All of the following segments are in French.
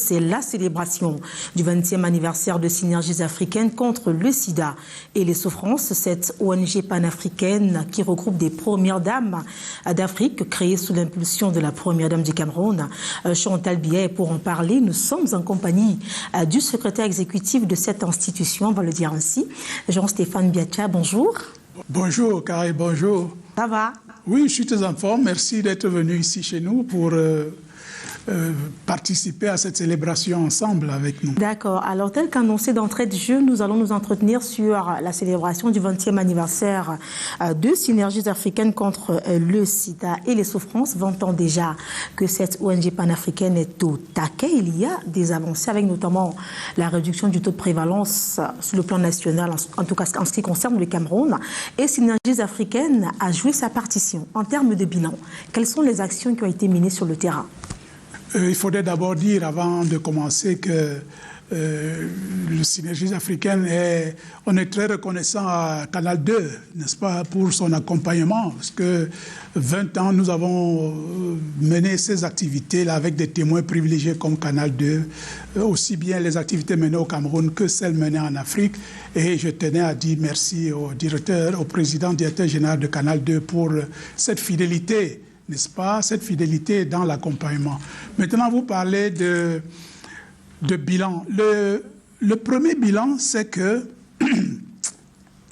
C'est la célébration du 20e anniversaire de Synergies africaines contre le sida et les souffrances. Cette ONG panafricaine qui regroupe des premières dames d'Afrique, créée sous l'impulsion de la première dame du Cameroun, Chantal Biya. Et pour en parler, nous sommes en compagnie du secrétaire exécutif de cette institution, on va le dire ainsi, Jean-Stéphane Biacha. Bonjour. Bonjour, Carré, bonjour. Ça va? Oui, je suis très en forme. Merci d'être venu ici chez nous pour participer à cette célébration ensemble avec nous. D'accord. Alors, tel qu'annoncé d'entrée de jeu, nous allons nous entretenir sur la célébration du 20e anniversaire de Synergies africaines contre le sida et les souffrances, vantant déjà que cette ONG panafricaine est au taquet. Il y a des avancées avec notamment la réduction du taux de prévalence sur le plan national, en tout cas en ce qui concerne le Cameroun. Et Synergies africaines a joué sa partition. En termes de bilan, quelles sont les actions qui ont été menées sur le terrain? Il faudrait d'abord dire, avant de commencer, que le Synergies africaine on est très reconnaissant à Canal 2, n'est-ce pas, pour son accompagnement, parce que 20 ans, nous avons mené ces activités-là avec des témoins privilégiés comme Canal 2, aussi bien les activités menées au Cameroun que celles menées en Afrique. Et je tenais à dire merci au président directeur général de Canal 2 pour cette fidélité, n'est-ce pas, cette fidélité dans l'accompagnement. Maintenant, vous parlez de bilan. Le premier bilan, c'est que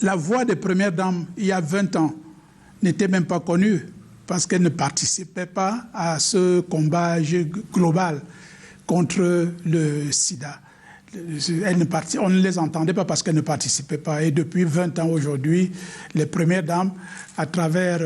la voix des premières dames, il y a 20 ans, n'était même pas connue parce qu'elles ne participaient pas à ce combat global contre le sida. On ne les entendait pas parce qu'elles ne participaient pas. Et depuis 20 ans aujourd'hui, les premières dames, à travers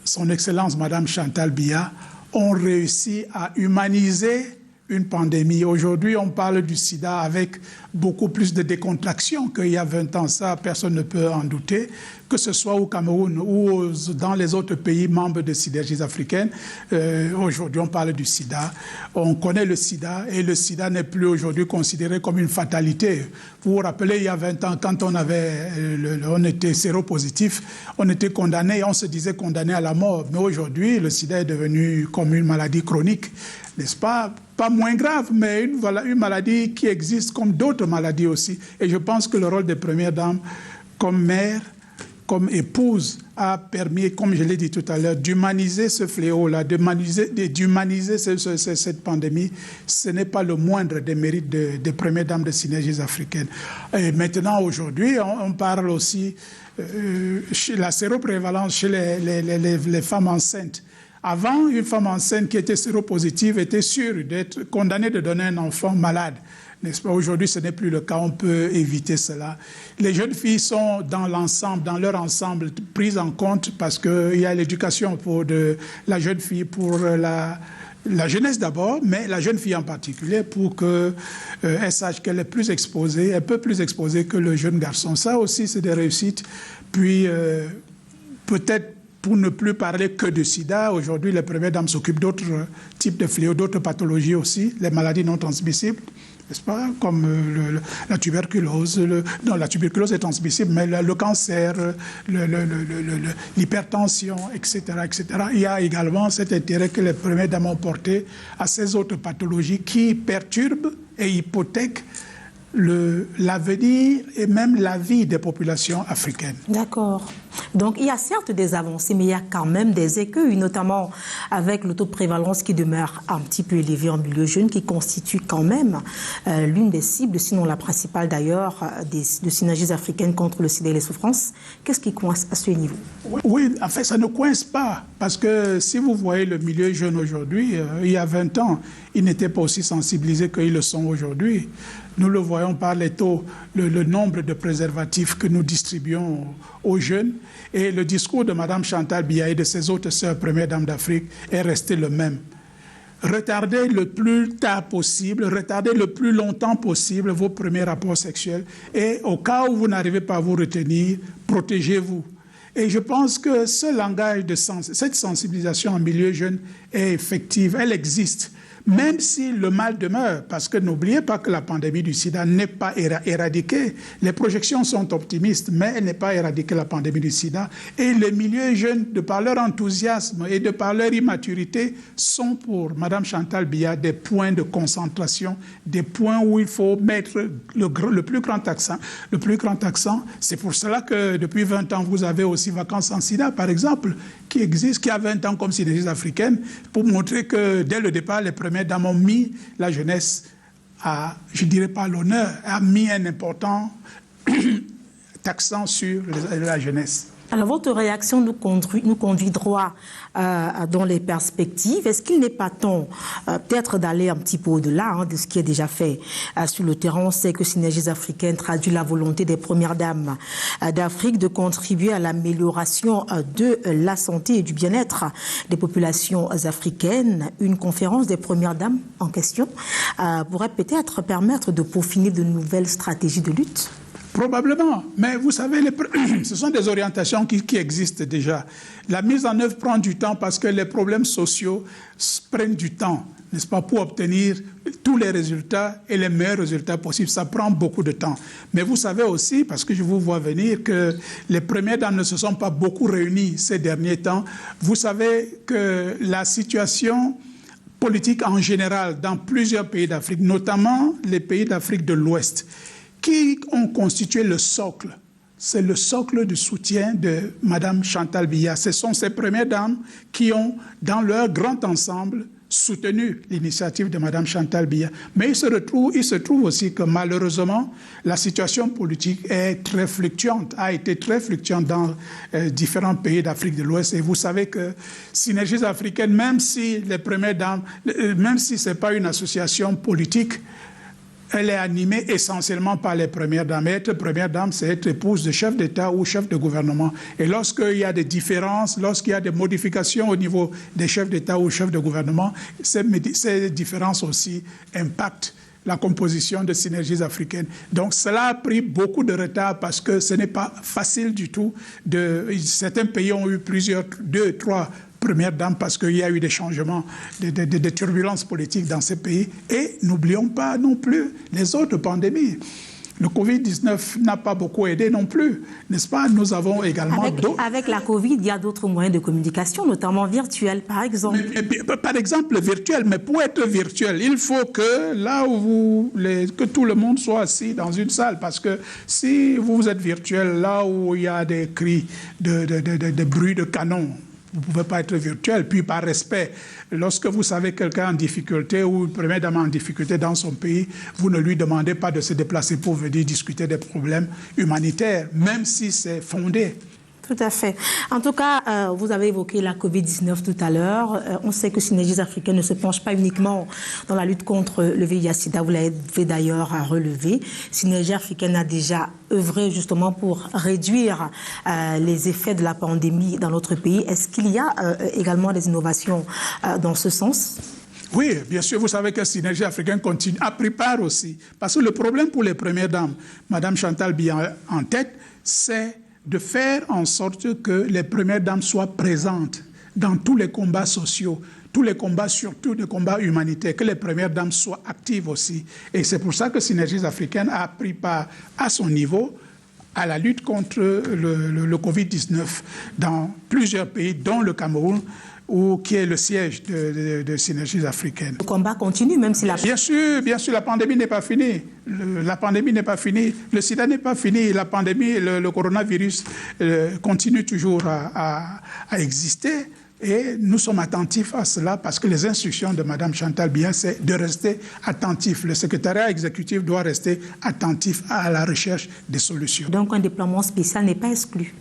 son Excellence Madame Chantal Biya, ont réussi à humaniser une pandémie. Aujourd'hui, on parle du sida avec beaucoup plus de décontraction qu'il y a 20 ans. Ça, personne ne peut en douter. Que ce soit au Cameroun ou dans les autres pays membres de Synergies africaines, aujourd'hui, on parle du sida. On connaît le sida et le sida n'est plus aujourd'hui considéré comme une fatalité. Vous vous rappelez, il y a 20 ans, quand on était séropositif, on était condamné, on se disait condamné à la mort. Mais aujourd'hui, le sida est devenu comme une maladie chronique, n'est-ce pas? Pas moins grave, mais une maladie qui existe comme d'autres maladies aussi. Et je pense que le rôle des premières dames, comme mère, comme épouse, a permis, comme je l'ai dit tout à l'heure, d'humaniser ce fléau-là, d'humaniser cette pandémie. Ce n'est pas le moindre des mérites des premières dames de Synergies africaines. Et maintenant, aujourd'hui, on parle aussi de la séroprévalence chez les femmes enceintes. Avant, une femme enceinte qui était séropositive était sûre d'être condamnée de donner un enfant malade. N'est-ce pas? Aujourd'hui, ce n'est plus le cas. On peut éviter cela. Les jeunes filles sont dans leur ensemble, prises en compte parce qu'il y a l'éducation pour la jeune fille, pour la jeunesse d'abord, mais la jeune fille en particulier, pour qu'elle sache qu'elle est plus exposée, un peu plus exposée que le jeune garçon. Ça aussi, c'est des réussites. Puis, peut-être, pour ne plus parler que de sida, aujourd'hui, les premières dames s'occupent d'autres types de fléaux, d'autres pathologies aussi, les maladies non transmissibles, n'est-ce pas, comme la tuberculose. Non, la tuberculose est transmissible, mais le cancer, l'hypertension, etc., etc. Il y a également cet intérêt que les premières dames ont porté à ces autres pathologies qui perturbent et hypothèquent l'avenir et même la vie des populations africaines. D'accord. Donc, il y a certes des avancées, mais il y a quand même des écueils, notamment avec le taux de prévalence qui demeure un petit peu élevé en milieu jeune, qui constitue quand même l'une des cibles, sinon la principale d'ailleurs, de Synergies africaines contre le sida et les souffrances. Qu'est-ce qui coince à ce niveau? Oui, en fait, ça ne coince pas, parce que si vous voyez le milieu jeune aujourd'hui, il y a 20 ans, ils n'étaient pas aussi sensibilisés qu'ils le sont aujourd'hui. Nous le voyons par les taux, le nombre de préservatifs que nous distribuons aux jeunes. Et le discours de Mme Chantal Biya et de ses autres sœurs premières dames d'Afrique est resté le même. Retardez le plus tard possible, retardez le plus longtemps possible vos premiers rapports sexuels. Et au cas où vous n'arrivez pas à vous retenir, protégez-vous. Et je pense que ce langage cette sensibilisation en milieu jeune est effective, elle existe. même si le mal demeure, parce que n'oubliez pas que la pandémie du sida n'est pas éradiquée. Les projections sont optimistes, mais elle n'est pas éradiquée, la pandémie du sida. Et les milieux jeunes, de par leur enthousiasme et de par leur immaturité, sont pour Mme Chantal Biya des points de concentration, des points où il faut mettre le plus grand accent. Le plus grand accent, c'est pour cela que depuis 20 ans, vous avez aussi Vacances en sida, par exemple, qui existe, qui a 20 ans comme synergie africaine, pour montrer que dès le départ, les premières dames ont mis la jeunesse à, je ne dirais pas l'honneur, a mis un important accent sur la jeunesse. Alors, votre réaction nous conduit droit dans les perspectives. Est-ce qu'il n'est pas temps peut-être d'aller un petit peu au-delà de ce qui est déjà fait sur le terrain? On sait que Synergies africaines traduit la volonté des premières dames d'Afrique de contribuer à l'amélioration de la santé et du bien-être des populations africaines. Une conférence des premières dames en question pourrait peut-être permettre de peaufiner de nouvelles stratégies de lutte? Probablement, mais vous savez, ce sont des orientations qui existent déjà. La mise en œuvre prend du temps parce que les problèmes sociaux prennent du temps, n'est-ce pas, pour obtenir tous les résultats et les meilleurs résultats possibles. Ça prend beaucoup de temps. Mais vous savez aussi, parce que je vous vois venir, que les premières dames ne se sont pas beaucoup réunies ces derniers temps. Vous savez que la situation politique en général dans plusieurs pays d'Afrique, notamment les pays d'Afrique de l'Ouest, qui ont constitué le socle. C'est le socle du soutien de Mme Chantal Biya. Ce sont ces premières dames qui ont, dans leur grand ensemble, soutenu l'initiative de Mme Chantal Biya. Mais il se trouve aussi que malheureusement, la situation politique est très fluctuante, a été très fluctuante dans différents pays d'Afrique de l'Ouest. Et vous savez que Synergies africaines, même si les premières dames, même si ce n'est pas une association politique, elle est animée essentiellement par les premières dames. Et être première dame, c'est être épouse de chef d'État ou chef de gouvernement. Et lorsqu'il y a des différences, lorsqu'il y a des modifications au niveau des chefs d'État ou chefs de gouvernement, ces différences aussi impactent la composition de Synergies africaines. Donc cela a pris beaucoup de retard parce que ce n'est pas facile du tout. Certains pays ont eu deux, trois première dame parce qu'il y a eu des changements, des turbulences politiques dans ces pays. Et n'oublions pas non plus les autres pandémies. Le Covid-19 n'a pas beaucoup aidé non plus, n'est-ce pas? Nous avons également Avec la Covid, il y a d'autres moyens de communication, notamment virtuels, par exemple. Par exemple, virtuel. Mais pour être virtuel, il faut que là où que tout le monde soit assis dans une salle. Parce que si vous êtes virtuel, là où il y a des cris, de bruits de canon, vous ne pouvez pas être virtuel. Puis par respect, lorsque vous savez quelqu'un en difficulté ou une première dame en difficulté dans son pays, vous ne lui demandez pas de se déplacer pour venir discuter des problèmes humanitaires, même si c'est fondé. Tout à fait. En tout cas, vous avez évoqué la Covid-19 tout à l'heure. On sait que Synergies africaines ne se penche pas uniquement dans la lutte contre le VIH-Sida. Vous l'avez d'ailleurs relevé. Synergies africaines a déjà œuvré justement pour réduire les effets de la pandémie dans notre pays. Est-ce qu'il y a également des innovations dans ce sens ? Oui, bien sûr, vous savez que Synergie africaine continue, a pris part aussi. Parce que le problème pour les premières dames, Mme Chantal Biya en tête, c'est de faire en sorte que les premières dames soient présentes dans tous les combats sociaux, tous les combats, surtout les combats humanitaires, que les premières dames soient actives aussi. Et c'est pour ça que Synergies africaines a pris part à son niveau à la lutte contre le Covid-19 dans plusieurs pays, dont le Cameroun, qui est le siège de Synergies africaines. Le combat continue, même si la... Bien sûr, la pandémie n'est pas finie. La pandémie n'est pas finie. Le sida n'est pas fini. La pandémie, le coronavirus continue toujours à exister. Et nous sommes attentifs à cela parce que les instructions de Mme Chantal Biya, c'est de rester attentif. Le secrétariat exécutif doit rester attentif à la recherche des solutions. Donc un déploiement spécial n'est pas exclu?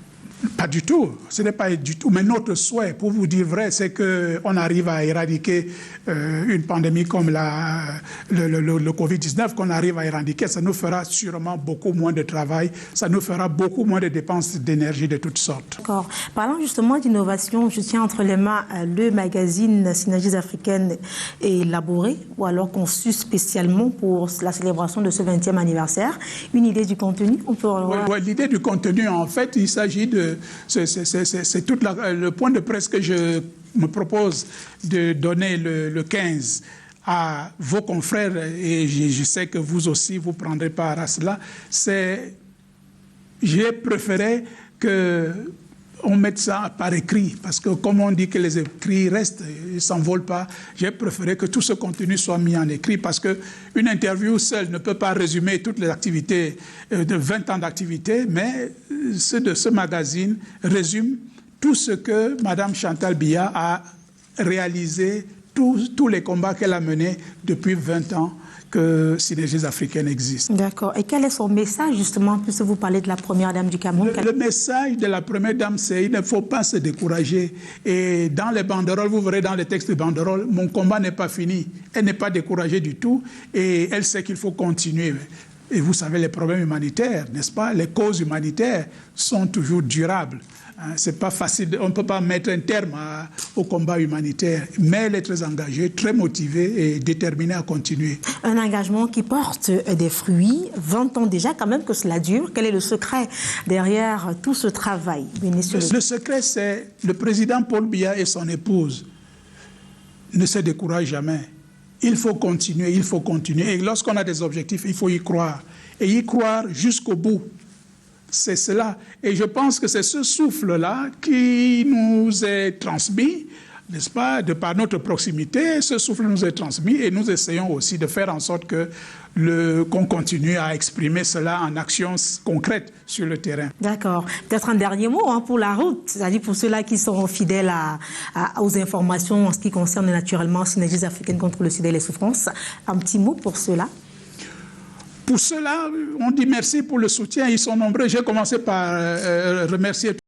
Pas du tout, ce n'est pas du tout. Mais notre souhait, pour vous dire vrai, c'est qu'on arrive à éradiquer une pandémie comme le Covid-19, qu'on arrive à éradiquer. Ça nous fera sûrement beaucoup moins de travail, ça nous fera beaucoup moins de dépenses d'énergie de toutes sortes. D'accord. Parlant justement d'innovation, je tiens entre les mains le magazine Synergies africaines élaboré ou alors conçu spécialement pour la célébration de ce 20e anniversaire. Une idée du contenu, on peut revoir. Oui, l'idée du contenu, en fait, il s'agit de... C'est tout le point de presse que je me propose de donner le 15 à vos confrères, et je sais que vous aussi, vous prendrez part à cela, c'est j'ai préféré qu'on mette ça par écrit, parce que comme on dit que les écrits restent, ils ne s'envolent pas, j'ai préféré que tout ce contenu soit mis en écrit, parce qu'une interview seule ne peut pas résumer toutes les activités de 20 ans d'activité, mais ceux de ce magazine résume tout ce que Mme Chantal Biya a réalisé, tous les combats qu'elle a menés depuis 20 ans que Synergies africaines existent. D'accord. Et quel est son message, justement, puisque vous parlez de la première dame du Cameroun? Le message de la première dame, c'est qu'il ne faut pas se décourager. Et dans les banderoles, vous verrez dans les textes de banderoles, mon combat n'est pas fini. Elle n'est pas découragée du tout et elle sait qu'il faut continuer. Et vous savez, les problèmes humanitaires, n'est-ce pas? Les causes humanitaires sont toujours durables. C'est pas facile, on ne peut pas mettre un terme au combat humanitaire, mais elle est très engagée, très motivée et déterminée à continuer. Un engagement qui porte des fruits, 20 ans déjà quand même que cela dure. Quel est le secret derrière tout ce travail, ministre? Le secret, c'est le président Paul Biya et son épouse ne se découragent jamais. Il faut continuer, il faut continuer. Et lorsqu'on a des objectifs, il faut y croire. Et y croire jusqu'au bout. C'est cela. Et je pense que c'est ce souffle-là qui nous est transmis, n'est-ce pas, de par notre proximité. Ce souffle nous est transmis et nous essayons aussi de faire en sorte qu'on continue à exprimer cela en actions concrètes sur le terrain. D'accord. Peut-être un dernier mot pour la route, c'est-à-dire pour ceux-là qui sont fidèles aux informations en ce qui concerne naturellement Synergies africaines contre le sida et les souffrances. Un petit mot pour cela. Pour cela, on dit merci pour le soutien. Ils sont nombreux. J'ai commencé par remercier